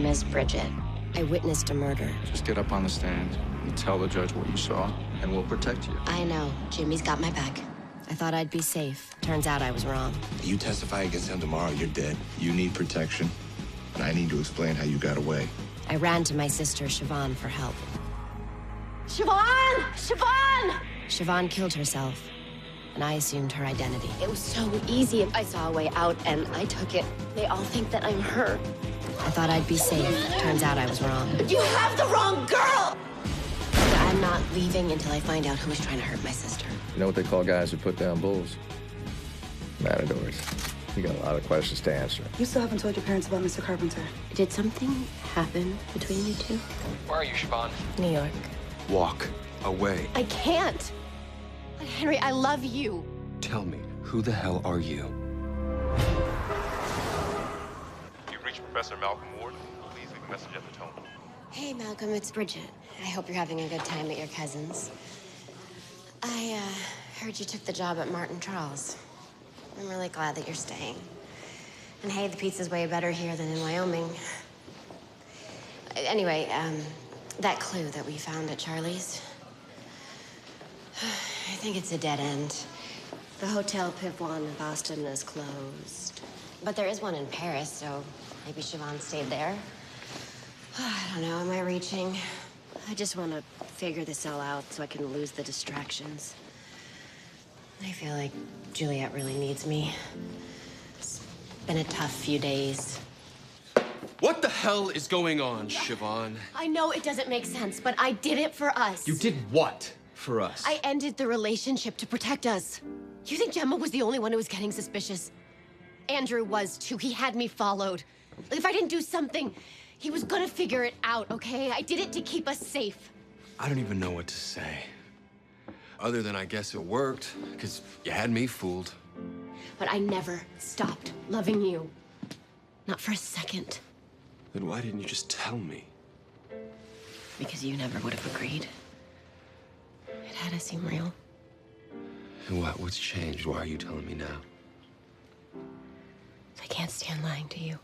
name is Bridget. I witnessed a murder. Just get up on the stand and tell the judge what you saw, and we'll protect you. I know. Jimmy's got my back. I thought I'd be safe. Turns out I was wrong. You testify against him tomorrow, you're dead. You need protection, and I need to explain how you got away. I ran to my sister, Siobhan, for help. Siobhan! Siobhan! Siobhan killed herself, and I assumed her identity. It was so easy. I saw a way out, and I took it. They all think that I'm her. I thought I'd be safe. Turns out I was wrong. You have the wrong girl! I'm not leaving until I find out who was trying to hurt my sister. You know what they call guys who put down bulls? Matadors. You got a lot of questions to answer. You still haven't told your parents about Mr. Carpenter. Did something happen between you two? Where are you, Siobhan? New York. Walk away. I can't. Henry, I love you. Tell me, who the hell are you? You've reached Professor Malcolm Ward. Please leave a message at the tone. Hey, Malcolm, it's Bridget. I hope you're having a good time at your cousin's. I heard you took the job at Martin Charles. I'm really glad that you're staying. And hey, the pizza's way better here than in Wyoming. Anyway, that clue that we found at Charlie's, I think it's a dead end. The Hotel Pivoine in Boston is closed. But there is one in Paris, so maybe Siobhan stayed there. I don't know, am I reaching? I just want to figure this all out so I can lose the distractions. I feel like Juliet really needs me. It's been a tough few days. What the hell is going on, Siobhan? I know it doesn't make sense, but I did it for us. You did what for us? I ended the relationship to protect us. You think Gemma was the only one who was getting suspicious? Andrew was too. He had me followed. If I didn't do something, he was gonna figure it out, okay? I did it to keep us safe. I don't even know what to say. Other than I guess it worked, because you had me fooled. But I never stopped loving you. Not for a second. Then why didn't you just tell me? Because you never would have agreed. It had to seem real. And what? What's changed? Why are you telling me now? I can't stand lying to you.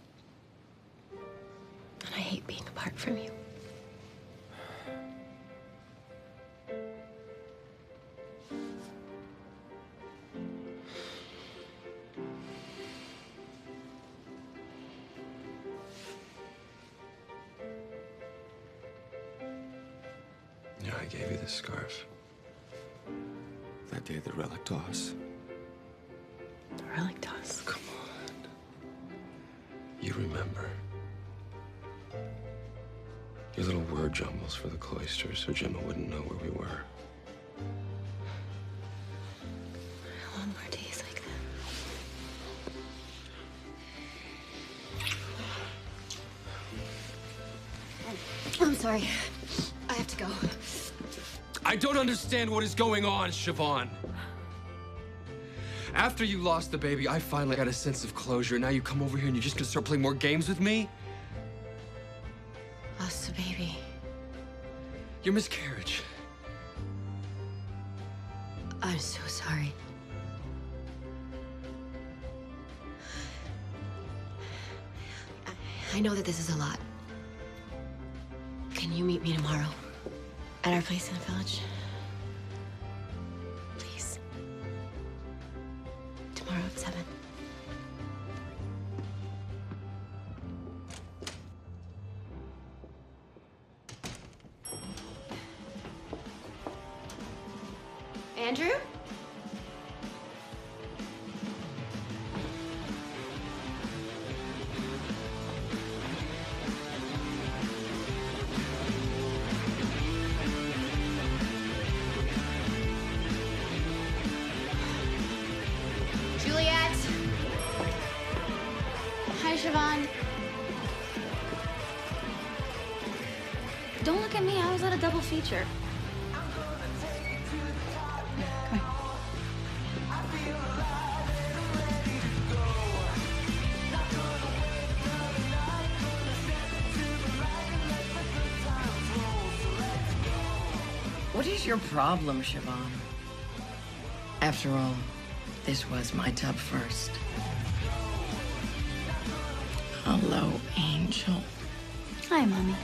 And I hate being apart from you. Yeah, I gave you this scarf. That day at the relic toss. The relic toss. Come on. You remember. Your little word jumbles for the cloisters so Gemma wouldn't know where we were. I want more days like that. I'm sorry. I have to go. I don't understand what is going on, Siobhan. After you lost the baby, I finally got a sense of closure. Now you come over here and you're just gonna start playing more games with me? Lost the baby. Your miscarriage. I'm so sorry. I know that this is a lot. Can you meet me tomorrow? At our place in the village? Please. Tomorrow at 7. Andrew? Juliet! Hi, Siobhan. Don't look at me. I was at a double feature. What is your problem, Siobhan? After all, this was my tub first. Hello, Angel. Hi, Mommy.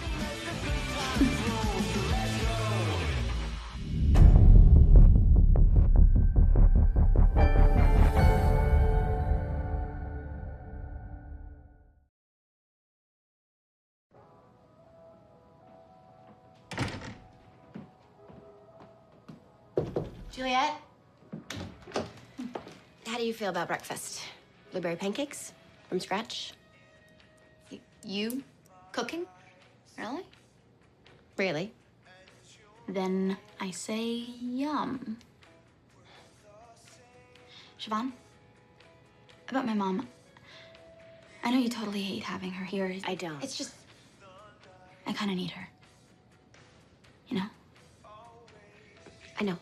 Juliet? How do you feel about breakfast? Blueberry pancakes? From scratch? You cooking? Really? Really? Then I say yum. Siobhan, about my mom. I know you totally hate having her here. I don't. It's just, I kind of need her. You know? I know.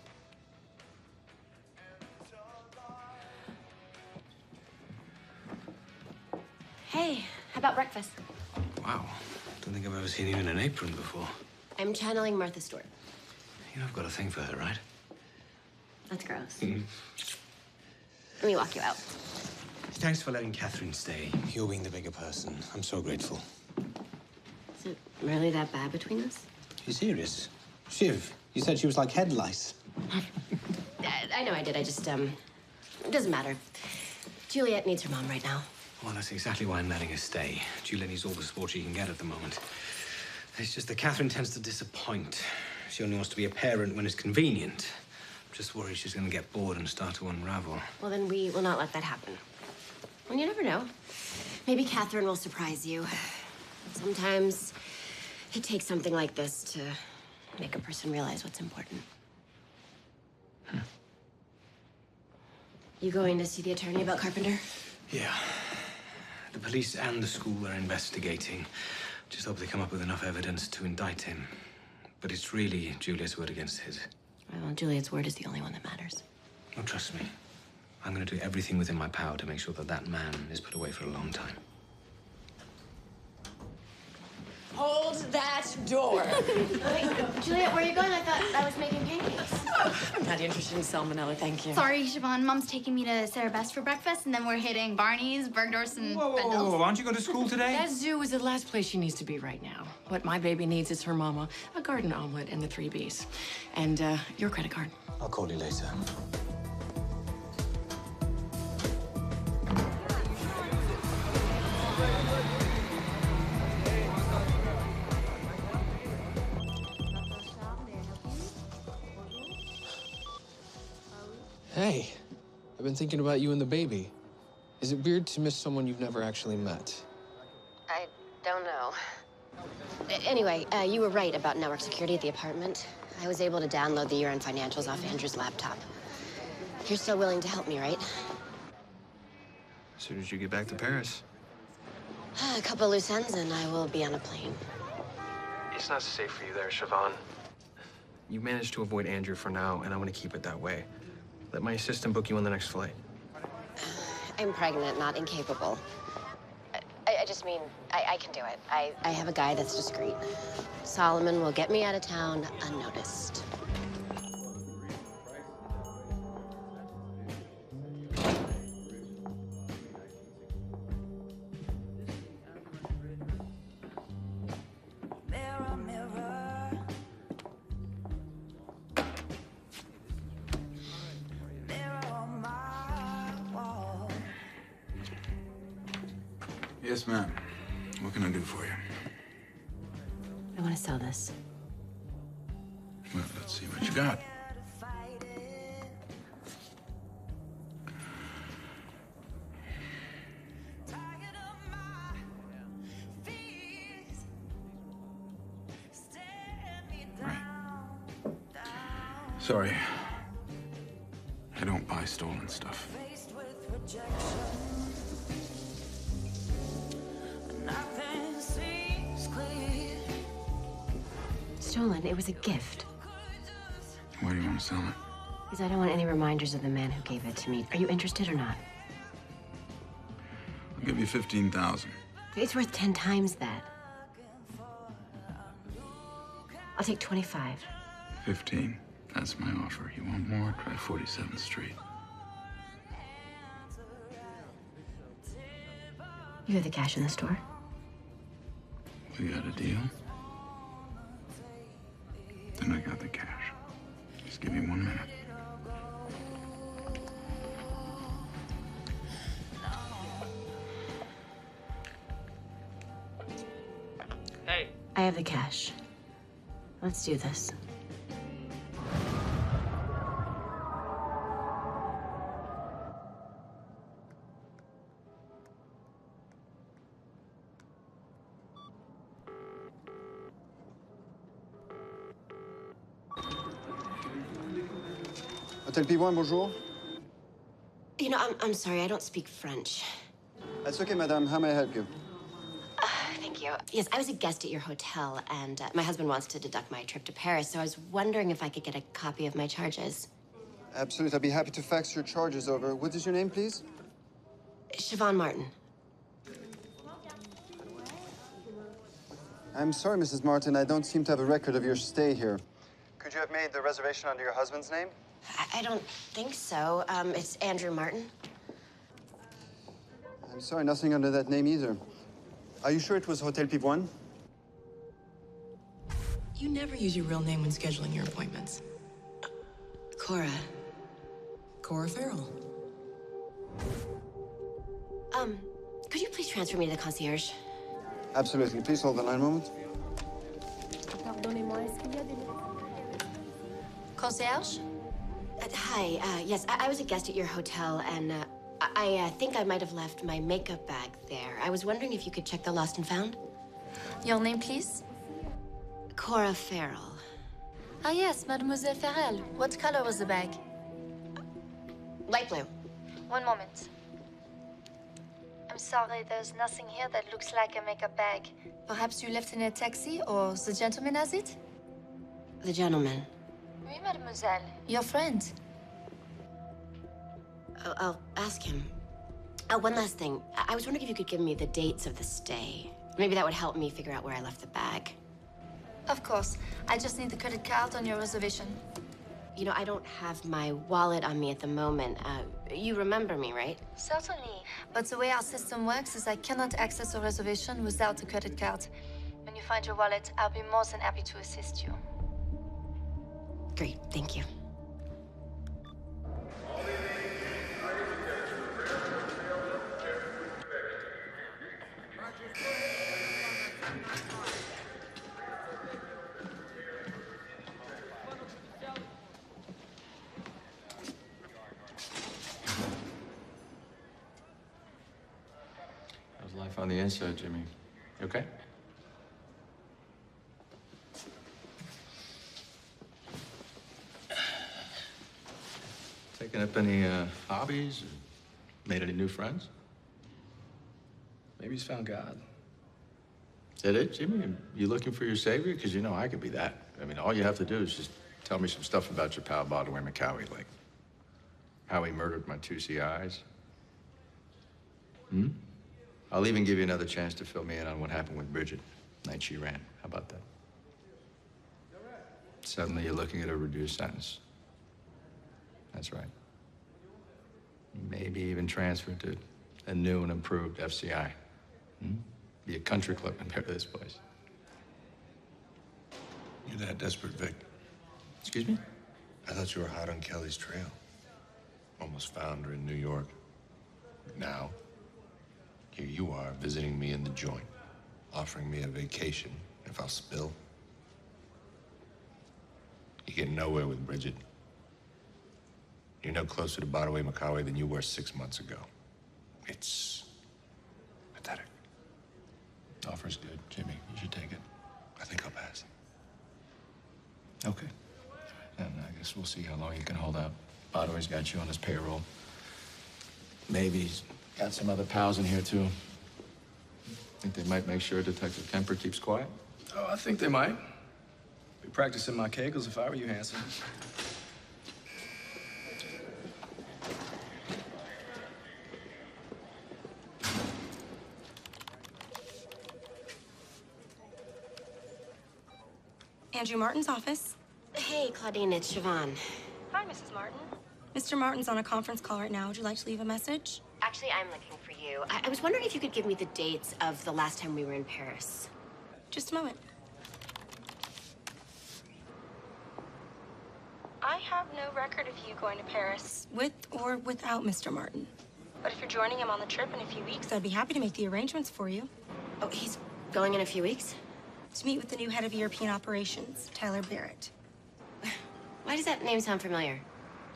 Hey, how about breakfast? Wow. Don't think I've ever seen you in an apron before. I'm channeling Martha Stewart. You know I've got a thing for her, right? That's gross. Let me walk you out. Thanks for letting Catherine stay. You're being the bigger person. I'm so grateful. Is it really that bad between us? You serious? Shiv, you said she was like head lice. I know I did. I just, it doesn't matter. Juliet needs her mom right now. Well, that's exactly why I'm letting her stay. Juliet needs all the support she can get at the moment. It's just that Catherine tends to disappoint. She only wants to be a parent when it's convenient. I'm just worried she's going to get bored and start to unravel. Well, then we will not let that happen. And you never know. Maybe Catherine will surprise you. Sometimes it takes something like this to make a person realize what's important. You going to see the attorney about Carpenter? Yeah. The police and the school are investigating. Just hope they come up with enough evidence to indict him. But it's really Juliet's word against his. Well, Juliet's word is the only one that matters. Oh, trust me. I'm going to do everything within my power to make sure that that man is put away for a long time. Hold that door. Wait, Juliet, where are you going? I thought I was making pancakes. I'm not interested in salmonella, thank you. Sorry, Siobhan. Mom's taking me to Sarah Best for breakfast, and then we're hitting Barney's, Bergdorf's, and Bendel's. Aren't you going to school today? That zoo is the last place she needs to be right now. What my baby needs is her mama, a garden omelet, and the 3 Bs. And your credit card. I'll call you later. Hey, I've been thinking about you and the baby. Is it weird to miss someone you've never actually met? I don't know. Anyway, you were right about network security at the apartment. I was able to download the year-end financials off Andrew's laptop. You're still willing to help me, right? As soon as you get back to Paris. A couple of loose ends and I will be on a plane. It's not safe for you there, Siobhan. You managed to avoid Andrew for now, and I want to keep it that way. Let my assistant book you on the next flight. I'm pregnant, not incapable. I just mean, I can do it. I have a guy that's discreet. Solomon will get me out of town unnoticed. Yes, ma'am. What can I do for you? I want to sell this. Well, let's see what you got. Right. Sorry. I don't buy stolen stuff. Stolen. It was a gift. Why do you want to sell it? Because I don't want any reminders of the man who gave it to me. Are you interested or not? I'll give you 15,000. It's worth 10 times that. I'll take 25. 15. That's my offer. You want more? Try 47th Street. You have the cash in the store? We got a deal? Then I got the cash. Just give me 1 minute. Hey. I have the cash. Let's do this. Hotel P1, bonjour. You know, I'm sorry, I don't speak French. That's okay, madame. How may I help you? Thank you. Yes, I was a guest at your hotel, and my husband wants to deduct my trip to Paris, so I was wondering if I could get a copy of my charges. Absolutely. I'd be happy to fax your charges over. What is your name, please? Siobhan Martin. I'm sorry, Mrs. Martin. I don't seem to have a record of your stay here. Could you have made the reservation under your husband's name? I don't think so. It's Andrew Martin. I'm sorry, nothing under that name either. Are you sure it was Hotel P1? You never use your real name when scheduling your appointments. Cora. Cora Farrell. Could you please transfer me to the concierge? Absolutely. Please hold the line a moment. Concierge? Hi, yes, I was a guest at your hotel, and I think I might have left my makeup bag there. I was wondering if you could check the lost and found? Your name, please? Cora Farrell. Ah, yes, Mademoiselle Farrell. What color was the bag? Light blue. One moment. I'm sorry, there's nothing here that looks like a makeup bag. Perhaps you left in a taxi, or the gentleman has it? The gentleman. Oui, mademoiselle. Your friend. I'll ask him. Oh, one last thing. I was wondering if you could give me the dates of the stay. Maybe that would help me figure out where I left the bag. Of course. I just need the credit card on your reservation. You know, I don't have my wallet on me at the moment. You remember me, right? Certainly. But the way our system works is I cannot access a reservation without a credit card. When you find your wallet, I'll be more than happy to assist you. Great, thank you. How's life on the inside, Jimmy? You okay? Taking up any hobbies? Or made any new friends? Maybe he's found God. Is that it, Jimmy? You looking for your savior? Because you know I could be that. I mean, all you have to do is just tell me some stuff about your pal Baldwin McCowie, like how he murdered my two CIs. I'll even give you another chance to fill me in on what happened with Bridget the night she ran. How about that? Suddenly you're looking at a reduced sentence. That's right. Maybe even transferred to a new and improved FCI. Be a country club compared to this place. You're that desperate, Vic. Excuse me? I thought you were hot on Kelly's trail. Almost found her in New York. Now, here you are visiting me in the joint, offering me a vacation if I'll spill. You get nowhere with Bridget. You're no closer to Baldwin McCowie than you were 6 months ago. It's pathetic. Offer's good, Jimmy. You should take it. I think I'll pass. Okay. And I guess we'll see how long you can hold out. Baldwin's got you on his payroll. Maybe he's got some other pals in here, too. Think they might make sure Detective Kemper keeps quiet? Oh, I think they might. Be practicing my kegels if I were you, Hanson. Andrew Martin's office. Hey, Claudine, it's Siobhan. Hi, Mrs. Martin. Mr. Martin's on a conference call right now. Would you like to leave a message? Actually, I'm looking for you. I was wondering if you could give me the dates of the last time we were in Paris. Just a moment. I have no record of you going to Paris, with or without Mr. Martin. But if you're joining him on the trip in a few weeks, I'd be happy to make the arrangements for you. Oh, he's going in a few weeks? To meet with the new head of European operations, Tyler Barrett. Why does that name sound familiar?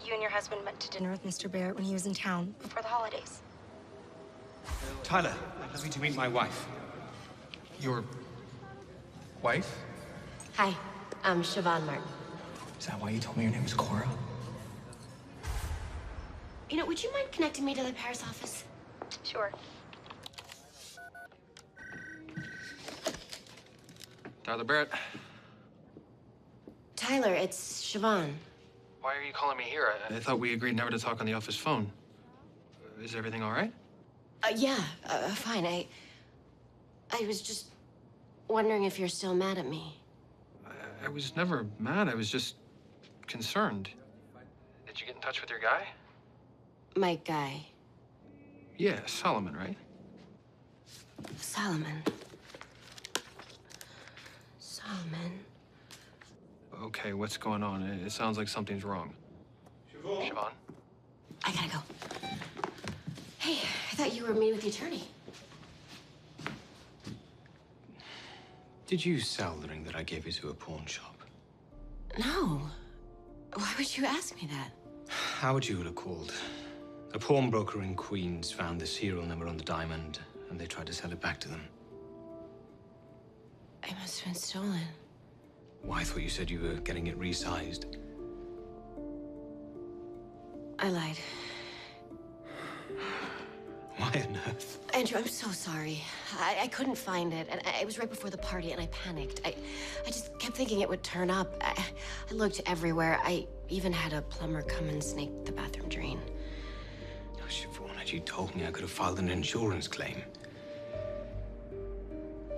You and your husband went to dinner with Mr. Barrett when he was in town before the holidays. Tyler, allow me to meet my wife. Your wife? Hi, I'm Siobhan Martin. Is that why you told me your name was Cora? You know, would you mind connecting me to the Paris office? Sure. Tyler Barrett. Tyler, it's Siobhan. Why are you calling me here? I thought we agreed never to talk on the office phone. Is everything all right? Yeah, fine. I was just wondering if you're still mad at me. I was never mad. I was just concerned. Did you get in touch with your guy? My guy. Yeah, Solomon, right? Solomon. Solomon. Okay, what's going on? It sounds like something's wrong. Siobhan? I gotta go. Hey, I thought you were meeting with the attorney. Did you sell the ring that I gave you to a pawn shop? No. Why would you ask me that? How would you have called? A pawnbroker in Queens found the serial number on the diamond, and they tried to sell it back to them. It must have been stolen. Well, I thought you said you were getting it resized. I lied. Why on earth? Andrew, I'm so sorry. I couldn't find it, and it was right before the party, and I panicked. I just kept thinking it would turn up. I looked everywhere. I even had a plumber come and snake the bathroom drain. Oh, Siobhan, had you told me, I could have filed an insurance claim.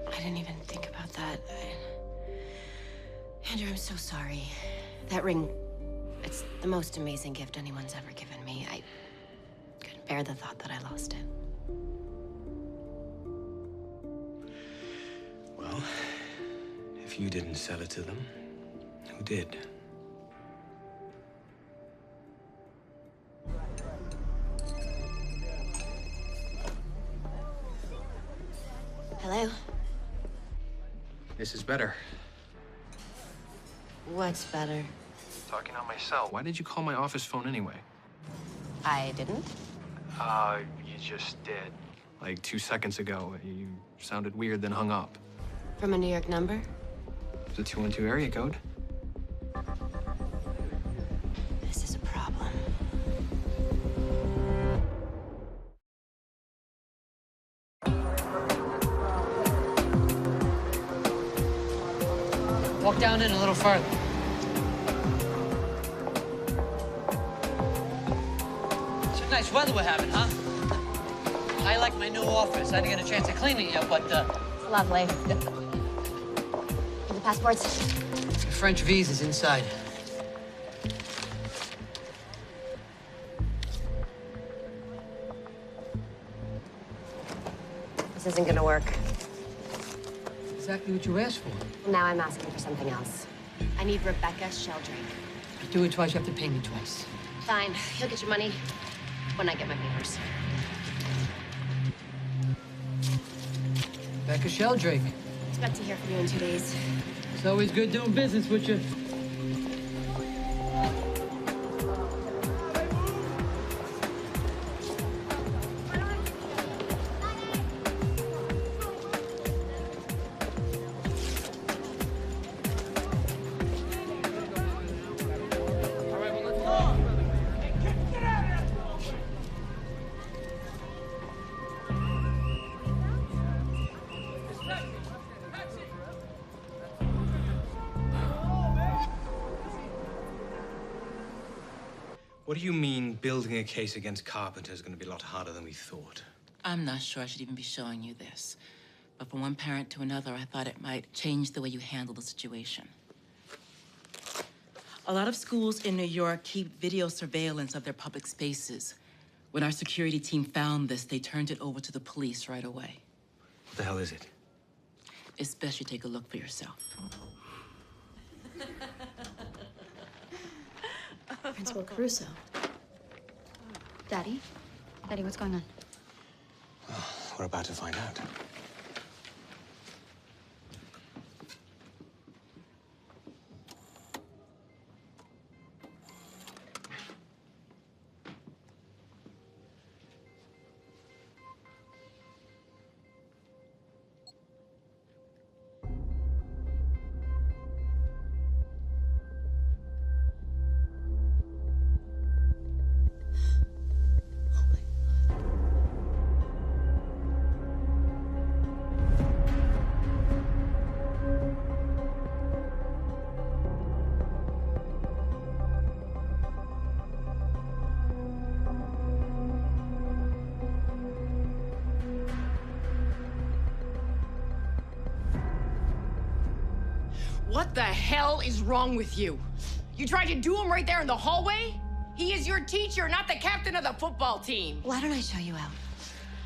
I didn't even think about that. Andrew, I'm so sorry. That ring, it's the most amazing gift anyone's ever given me. I couldn't bear the thought that I lost it. Well, if you didn't sell it to them, who did? Hello? This is better. What's better? Talking on my cell. Why did you call my office phone anyway? I didn't? You just did. Like 2 seconds ago. You sounded weird, then hung up. From a New York number? It's a 212 area code. This is a problem. Walk down in a little further. Some nice weather we're having, huh? I like my new office. I didn't get a chance to clean it yet, but, It's lovely. The passports? the French visa's inside. This isn't gonna work. Exactly what you asked for. Now I'm asking for something else. I need Rebecca Sheldrake. You do it twice, you have to pay me twice. Fine. You'll get your money when I get my papers. Becca Sheldrake. Expect to hear from you in 2 days. It's always good doing business with you. What do you mean building a case against Carpenter is going to be a lot harder than we thought? I'm not sure I should even be showing you this. But from one parent to another, I thought it might change the way you handle the situation. A lot of schools in New York keep video surveillance of their public spaces. When our security team found this, they turned it over to the police right away. What the hell is it? It's best you take a look for yourself. Principal Caruso. Daddy? Daddy, what's going on? We're about to find out. What the hell is wrong with you? You tried to do him right there in the hallway? He is your teacher, not the captain of the football team. Why don't I show you out?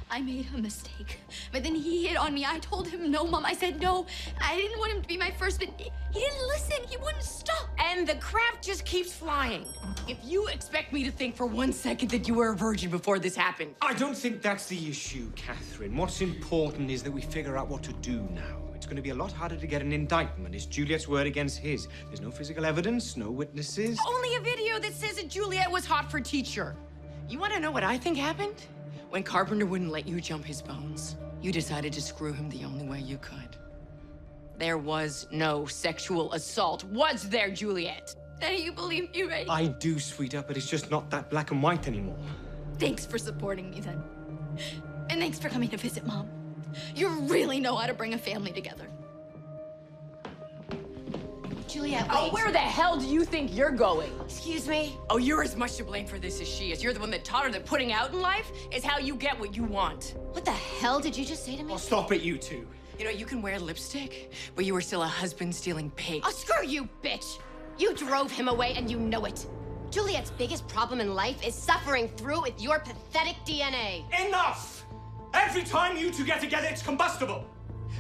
I made a mistake. But then he hit on me. I told him no, Mom. I said no. I didn't want him to be my first, but he didn't listen. He wouldn't stop. And the crap just keeps flying. If you expect me to think for 1 second that you were a virgin before this happened. I don't think that's the issue, Catherine. What's important is that we figure out what to do now. It's going to be a lot harder to get an indictment. It's Juliet's word against his. There's no physical evidence, no witnesses. Only a video that says that Juliet was hot for teacher. You want to know what I think happened? When Carpenter wouldn't let you jump his bones, you decided to screw him the only way you could. There was no sexual assault, was there, Juliet? Daddy, you believe me, right? I do, sweetheart, but it's just not that black and white anymore. Thanks for supporting me, then. And thanks for coming to visit, Mom. You really know how to bring a family together. Juliet, wait. Oh, where the hell do you think you're going? Excuse me? Oh, you're as much to blame for this as she is. You're the one that taught her that putting out in life is how you get what you want. What the hell did you just say to me? Oh, stop it, you two. You know, you can wear lipstick, but you were still a husband-stealing pig. Oh, screw you, bitch! You drove him away and you know it. Juliet's biggest problem in life is suffering through with your pathetic DNA. Enough! Every time you two get together, it's combustible.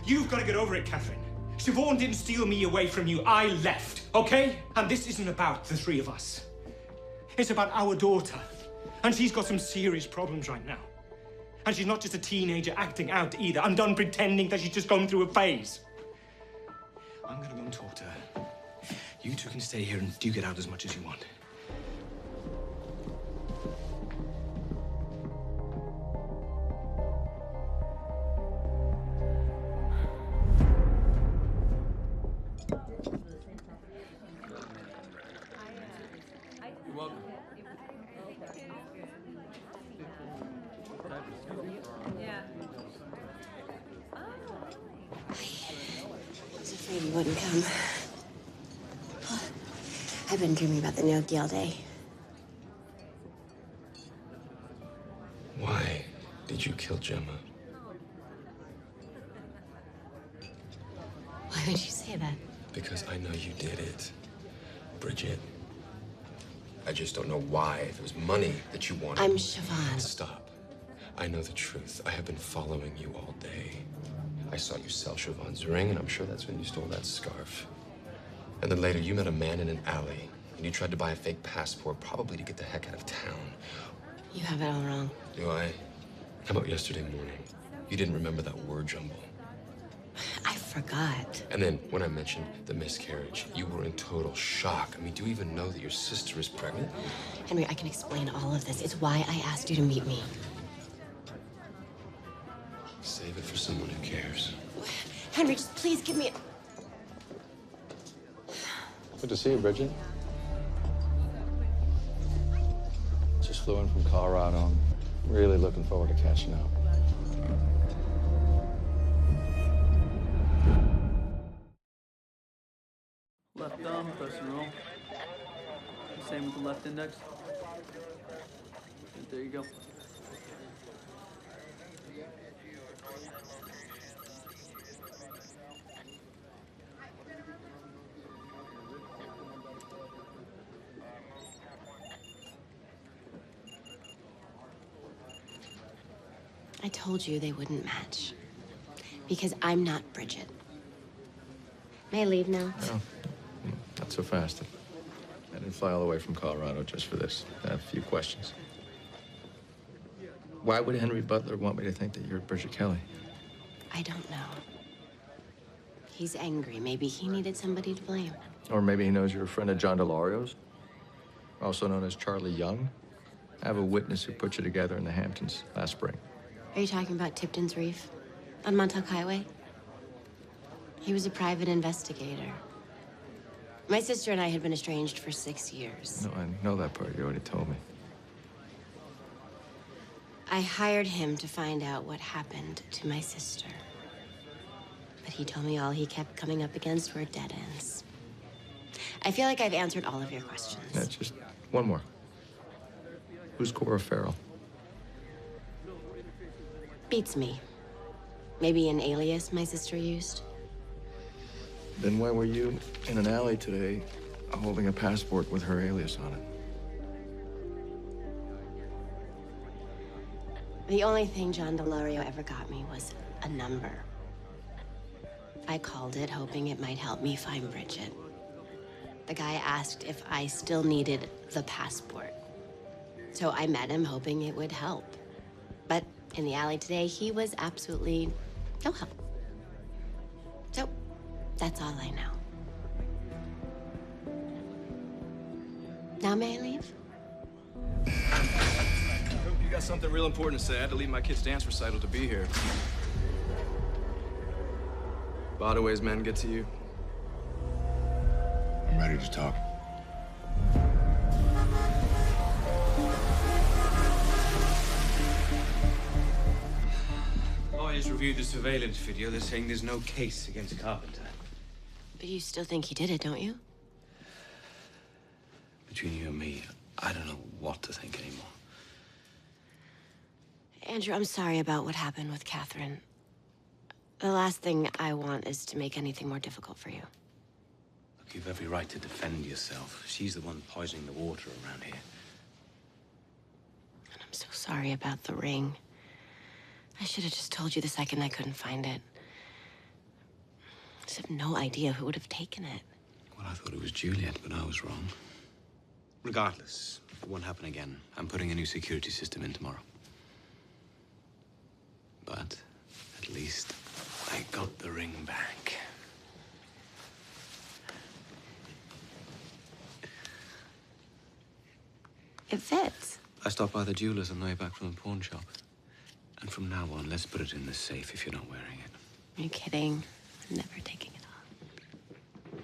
You've got to get over it, Catherine. Siobhan didn't steal me away from you. I left, okay? And this isn't about the three of us. It's about our daughter. And she's got some serious problems right now. And she's not just a teenager acting out either. I'm done pretending that she's just going through a phase. I'm gonna go and talk to her. You two can stay here and duke it out as much as you want. You're welcome. Yeah. I was afraid you wouldn't come. I've been dreaming about the gnocchi all day. Why did you kill Gemma? Why would you say that? Because I know you did it, Bridget. I just don't know why. If it was money that you wanted. I'm Siobhan. Stop. I know the truth. I have been following you all day. I saw you sell Siobhan's ring, and I'm sure that's when you stole that scarf. And then later, you met a man in an alley, and you tried to buy a fake passport, probably to get the heck out of town. You have it all wrong. Do I? How about yesterday morning? You didn't remember that word jumble. I forgot. And then when I mentioned the miscarriage, you were in total shock. I mean, do you even know that your sister is pregnant? Henry, I can explain all of this. It's why I asked you to meet me. Save it for someone who cares. Henry, just please give me a... Good to see you, Bridget. Just flew in from Colorado. I'm really looking forward to catching up. Left thumb, press and roll. Same with the left index. There you go. I told you they wouldn't match. Because I'm not Bridget. May I leave now? No, not so fast. I didn't fly all the way from Colorado just for this. I have a few questions. Why would Henry Butler want me to think that you're Bridget Kelly? I don't know. He's angry. Maybe he needed somebody to blame. Or maybe he knows you're a friend of John DeLario's, also known as Charlie Young. I have a witness who put you together in the Hamptons last spring. Are you talking about Tipton's Reef on Montauk Highway? He was a private investigator. My sister and I had been estranged for 6 years. No, I know that part. You already told me. I hired him to find out what happened to my sister. But he told me all he kept coming up against were dead ends. I feel like I've answered all of your questions. Yeah, just one more. Who's Cora Farrell? Beats me. Maybe an alias my sister used. Then why were you in an alley today holding a passport with her alias on it? The only thing John DeLario ever got me was a number. I called it, hoping it might help me find Bridget. The guy asked if I still needed the passport. So I met him, hoping it would help. But in the alley today, he was absolutely no help. So that's all I know. Now may I leave? I hope you got something real important to say. I had to leave my kid's dance recital to be here. Bodaway's men get to you? I'm ready to talk. Lawyers reviewed the surveillance video. They're saying there's no case against Carpenter. But you still think he did it, don't you? Between you and me, I don't know what to think anymore. Andrew, I'm sorry about what happened with Catherine. The last thing I want is to make anything more difficult for you. Look, you've every right to defend yourself. She's the one poisoning the water around here. And I'm so sorry about the ring. I should have just told you the second I couldn't find it. I just have no idea who would have taken it. Well, I thought it was Juliet, but I was wrong. Regardless, it won't happen again. I'm putting a new security system in tomorrow. But at least I got the ring back. It fits. I stopped by the jeweler's on the way back from the pawn shop. And from now on, let's put it in the safe if you're not wearing it. Are you kidding? I'm never taking it off.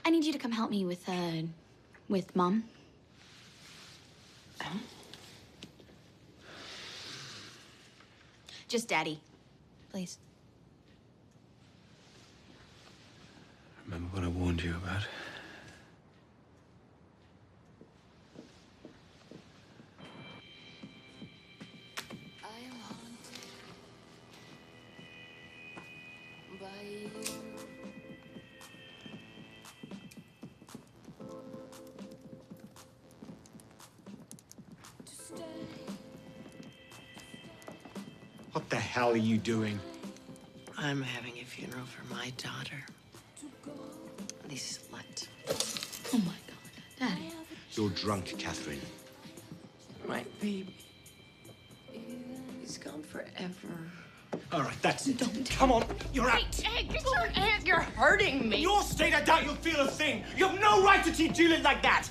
I need you to come help me with Mom. Oh? Just Daddy, please. Remember what I warned you about? What the hell are you doing? I'm having a funeral for my daughter. This slut. Oh my God, Daddy. You're drunk, Catherine. My baby. He's gone forever. All right, that's it. Don't. Come on, you're out. Aunt, you're hurting me. Your state, I doubt you'll feel a thing. You have no right to treat Juliet like that.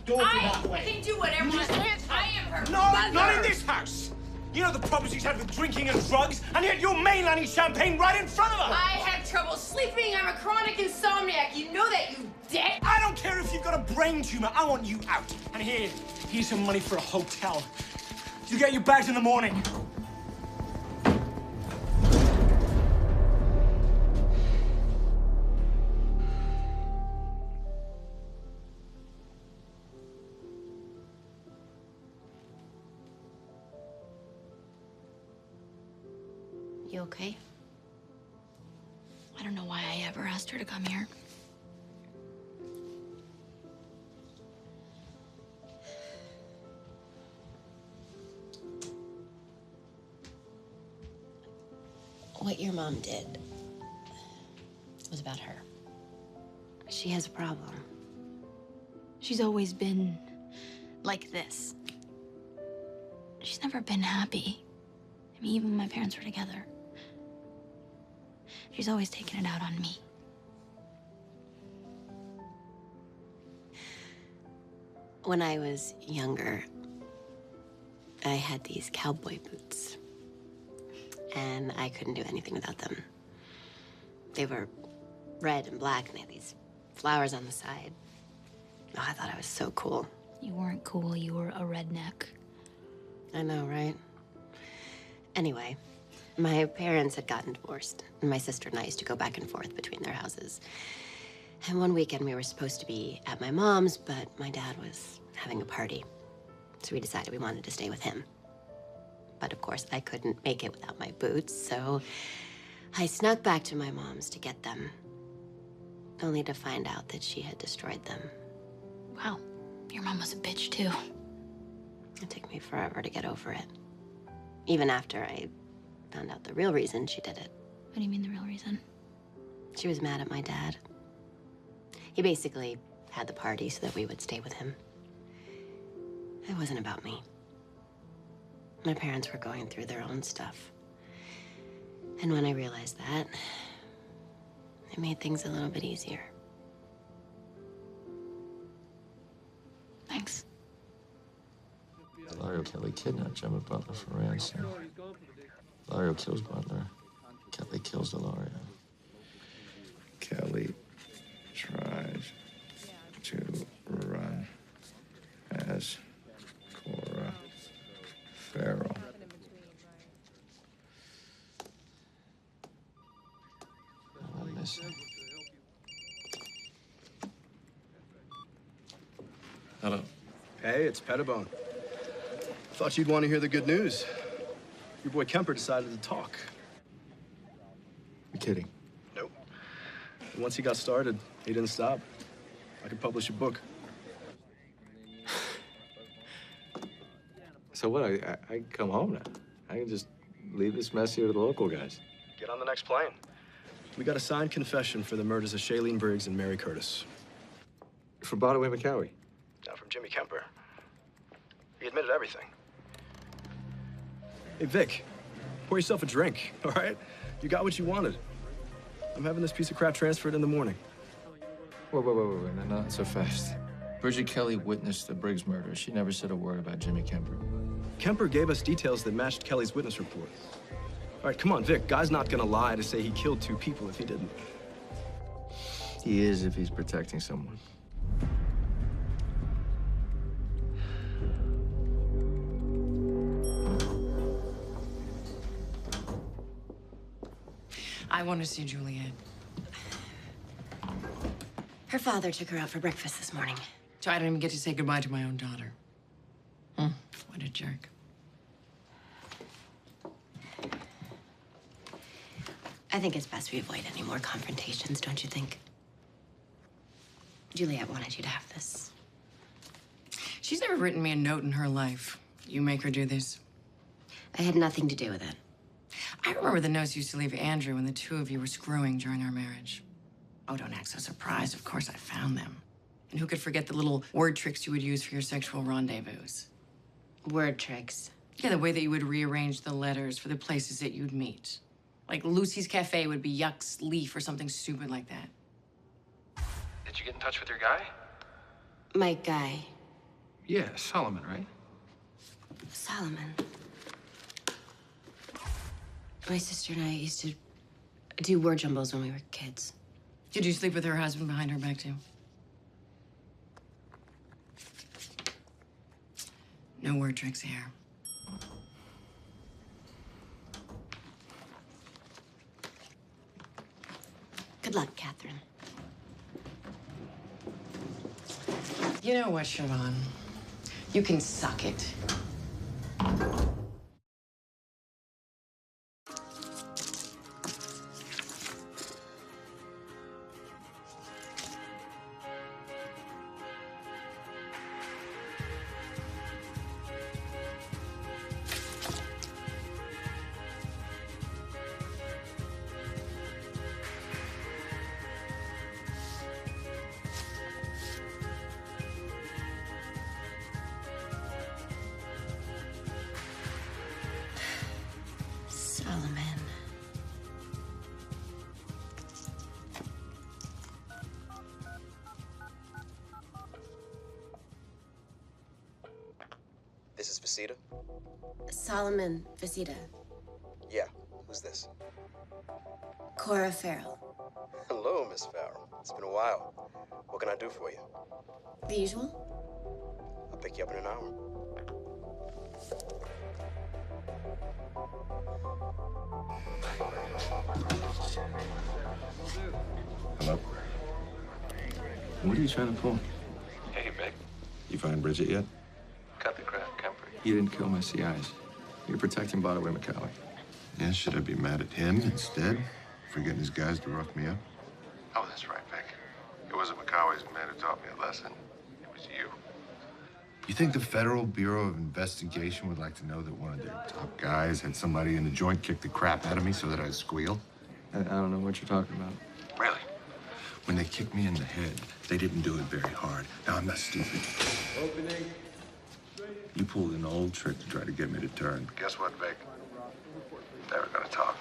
Don't go that way. can do whatever I want. I am her No, mother. not in this house. You know the problems she's had with drinking and drugs, and yet you're mainlining champagne right in front of her. I have trouble sleeping. I'm a chronic insomniac. You know that, you dick. I don't care if you've got a brain tumor. I want you out. And here's some money for a hotel. You get your bags in the morning. You okay? I don't know why I ever asked her to come here. What your mom did, was about her. She has a problem. She's always been like this. She's never been happy. I mean, even when my parents were together. She's always taken it out on me. When I was younger, I had these cowboy boots. And I couldn't do anything without them. They were red and black, and they had these flowers on the side. Oh, I thought I was so cool. You weren't cool, you were a redneck. I know, right? Anyway, my parents had gotten divorced, and my sister and I used to go back and forth between their houses. And one weekend we were supposed to be at my mom's, but my dad was having a party. So we decided we wanted to stay with him. But of course, I couldn't make it without my boots, so I snuck back to my mom's to get them, only to find out that she had destroyed them. Wow, your mom was a bitch too. It took me forever to get over it. Even after I found out the real reason she did it. What do you mean the real reason? She was mad at my dad. He basically had the party so that we would stay with him. It wasn't about me. My parents were going through their own stuff. And when I realized that, it made things a little bit easier. Thanks. Delario Kelly kidnapped Gemma Butler for ransom. Delario kills Butler. Kelly kills Delario. Kelly tries to run as Cora Farrell. I'm missing. Hello. Hey, it's Pettibone. Thought you'd want to hear the good news. Your boy Kemper decided to talk. You're kidding. Nope. And once he got started, he didn't stop. I could publish a book. So what? I can come home now. I can just leave this mess here to the local guys. Get on the next plane. We got a signed confession for the murders of Shailene Briggs and Mary Curtis. From Broadway McCowie. Now from Jimmy Kemper. He admitted everything. Hey, Vic, pour yourself a drink, all right? You got what you wanted. I'm having this piece of crap transferred in the morning. Wait, no, not so fast. Bridget Kelly witnessed the Briggs murder. She never said a word about Jimmy Kemper. Kemper gave us details that matched Kelly's witness report. All right, come on, Vic. Guy's not gonna lie to say he killed 2 people if he didn't. He is if he's protecting someone. I want to see Juliet. Her father took her out for breakfast this morning. So I didn't even get to say goodbye to my own daughter. What a jerk. I think it's best we avoid any more confrontations, don't you think? Juliet wanted you to have this. She's never written me a note in her life. You make her do this? I had nothing to do with it. I remember the notes you used to leave Andrew when the 2 of you were screwing during our marriage. Oh, don't act so surprised. Of course I found them. And who could forget the little word tricks you would use for your sexual rendezvous? Word tricks? Yeah, the way that you would rearrange the letters for the places that you'd meet. Like Lucy's Cafe would be Yuck's Leaf or something stupid like that. Did you get in touch with your guy? My guy. Yeah, Solomon, right? Solomon. My sister and I used to do word jumbles when we were kids. Did you sleep with her husband behind her back, too? No word tricks here. Good luck, Catherine. You know what, Siobhan? You can suck it. Solomon Visita. Yeah, who's this? Cora Farrell. Hello, Miss Farrell. It's been a while. What can I do for you? The usual? I'll pick you up in an hour. Hello? What are you trying to pull? Hey, Vic. You find Bridget yet? Cut the crap, Kemper. You didn't kill my CIs. You're protecting Bodaway McCalley. Yeah, should I be mad at him instead for getting his guys to rough me up? Oh, that's right, Vic. It wasn't McCoway's man who taught me a lesson. It was you. You think the Federal Bureau of Investigation would like to know that one of their top guys had somebody in the joint kick the crap out of me so that I'd squeal? I don't know what you're talking about. Really? When they kicked me in the head, they didn't do it very hard. Now, I'm not stupid. Opening. You pulled an old trick to try to get me to turn. Guess what, Vic? Never gonna talk.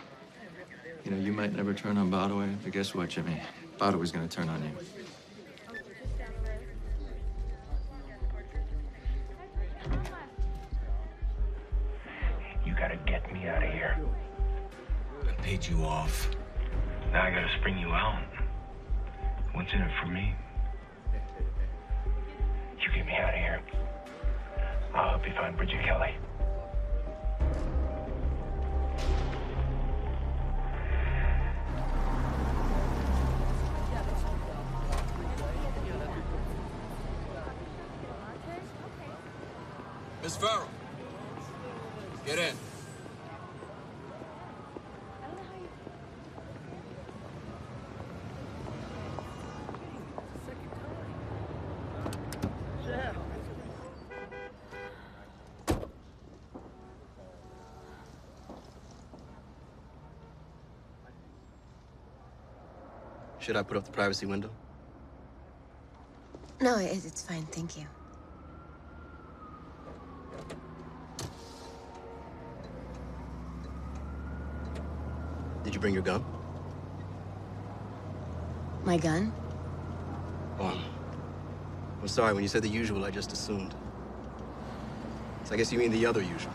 You know, you might never turn on Bodaway, but guess what, Jimmy? Bodaway's gonna turn on you. You gotta get me out of here. I paid you off. Now I gotta spring you out. What's in it for me? You get me out of here. I'll help you find Bridget Kelly. Miss Farrell, get in. Should I put up the privacy window? No, it's fine, thank you. Did you bring your gun? My gun? Oh. I'm sorry, when you said the usual, I just assumed. So I guess you mean the other usual.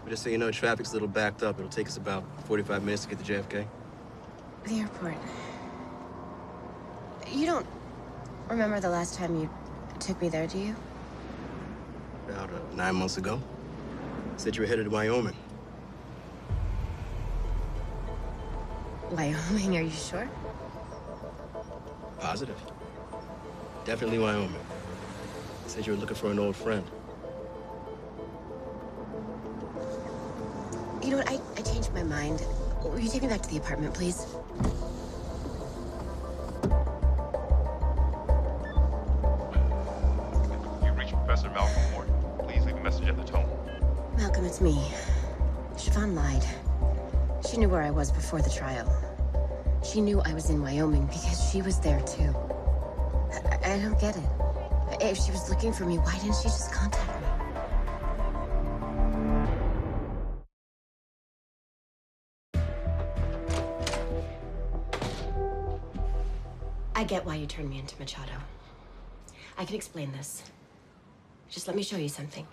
But just so you know, traffic's a little backed up. It'll take us about 45 minutes to get to JFK. The airport. You don't remember the last time you took me there, do you? About 9 months ago. Said you were headed to Wyoming. Wyoming, are you sure? Positive. Definitely Wyoming. Said you were looking for an old friend. You know what, I changed my mind. Will you take me back to the apartment, please? You've reached Professor Malcolm Ward. Please leave a message at the tone. Malcolm, it's me. Siobhan lied. She knew where I was before the trial. She knew I was in Wyoming because she was there too. I don't get it. If she was looking for me, why didn't she just contact me? I get why you turned me into Machado. I can explain this. Just let me show you something.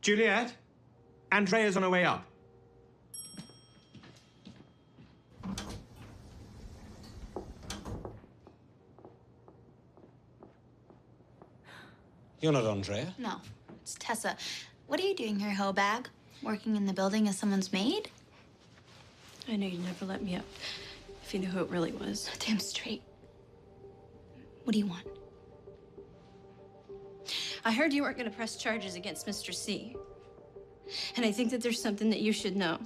Juliet, Andrea's on her way up. You're not Andrea? No, it's Tessa. What are you doing here, hoe bag? Working in the building as someone's maid? I know you'd never let me up if you knew who it really was. Damn straight. What do you want? I heard you weren't going to press charges against Mr. C. And I think that there's something that you should know.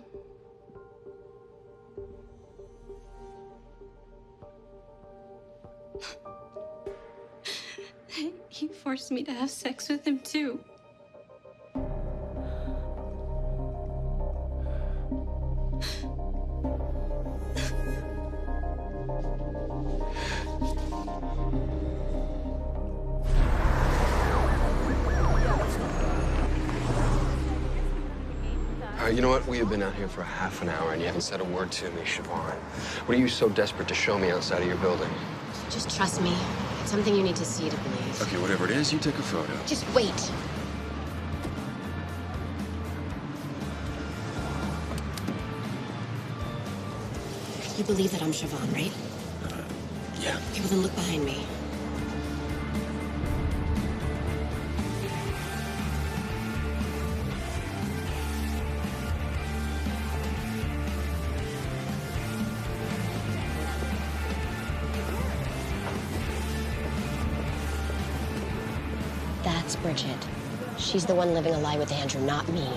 He forced me to have sex with him, too. How are You know what? We have been out here for half an hour and you haven't said a word to me, Siobhan. What are you so desperate to show me outside of your building? Just trust me. It's something you need to see to believe. Okay, whatever it is, you take a photo. Just wait. You believe that I'm Siobhan, right? Yeah. Okay, well then look behind me. That's Bridget. She's the one living a lie with Andrew, not me.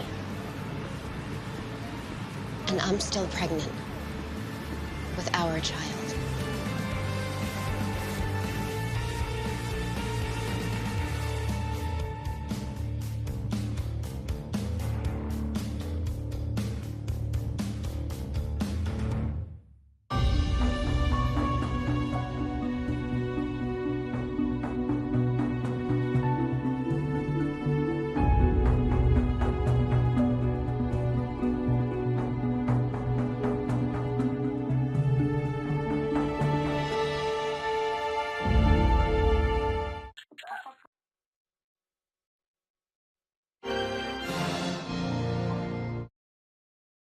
And I'm still pregnant with our child.